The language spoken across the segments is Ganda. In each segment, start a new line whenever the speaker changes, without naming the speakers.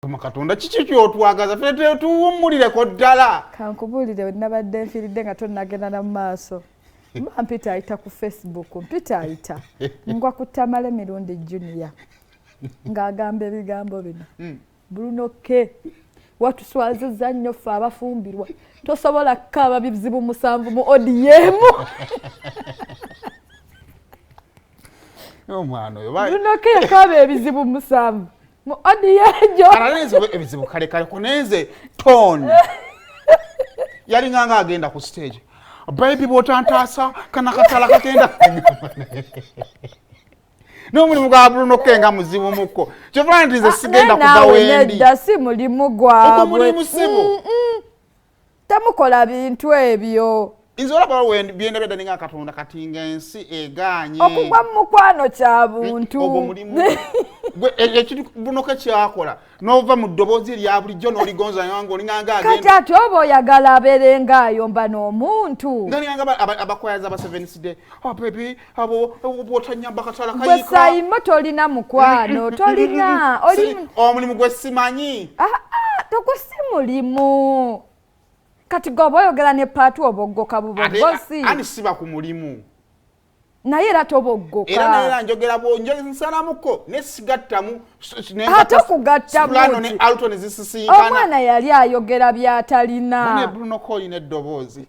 Katonda kiki kyotwagaza fete tuwummulireko ddala
kankubulire nabadde nfiridde nga tonnagenda na maaso mpita ayita ku Facebook mpita ayita ngwa ku Tamale Mirundi Jr ng'agamba ebigambo bino Bruno K watuswazizza nnyo ffe abafumbirwa tosobola kukaaba bizibu 7 mu ODM
omwana oyo
Bruno K yakaaba ebizibu 7 mu ODM
araneze ebizibu kale kunenze tone yali nganga agenda ku stage baby botantasa kana katala katenda no mulimu gwa Bruno K nga muzibu muko kyovandize sigenda kuva wendi
nedda si mulimu gwabwe
uko mulimu simu
tamukola bintu ebyo
inzola balo wendi byenda beda ninga katonda katinga ensi eganye
okugwa mu mukwano kya buntu
obo mulimu gwe ekiri Bruno K kyakola nova mu ddobozi lya bulijjo n'oligonza yango olinganga agenda
kati ati oba oyagala abeerenga ayomba n'omuntu
ngani ngamba abakwayaza aba 7th day oh baby abo botanyamba katala kayika
gwe sayima tolina mukwano tolina
omulimu gwe simanyi
tokusi mulimu kati gobo oyogera ne paatu oboggoka bubogosi
ani siba ku mulimu
naye era toboggoka
era njogera bonjo nsalamuko nesigattamu
ate okugatta
plano ne auto ne zisisinkana
omwana yali ayogera byatalina
ne Bruno K ne eddoboozi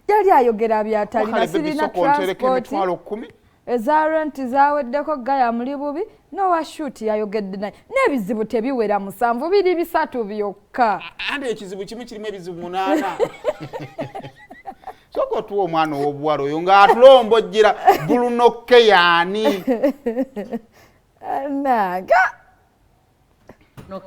yali ayogera byatalina sirina transport eza rent zaweddeko gaya muli bubi nowa shoot yayogedde naye n'ebizibu tebiwera 7 biri 3 byokka
ande ekizibu kimu kirimu ebizibu 8 soko tuwo omwana w'obuwala oyo ng'atulombojjera Bruno K yani
naga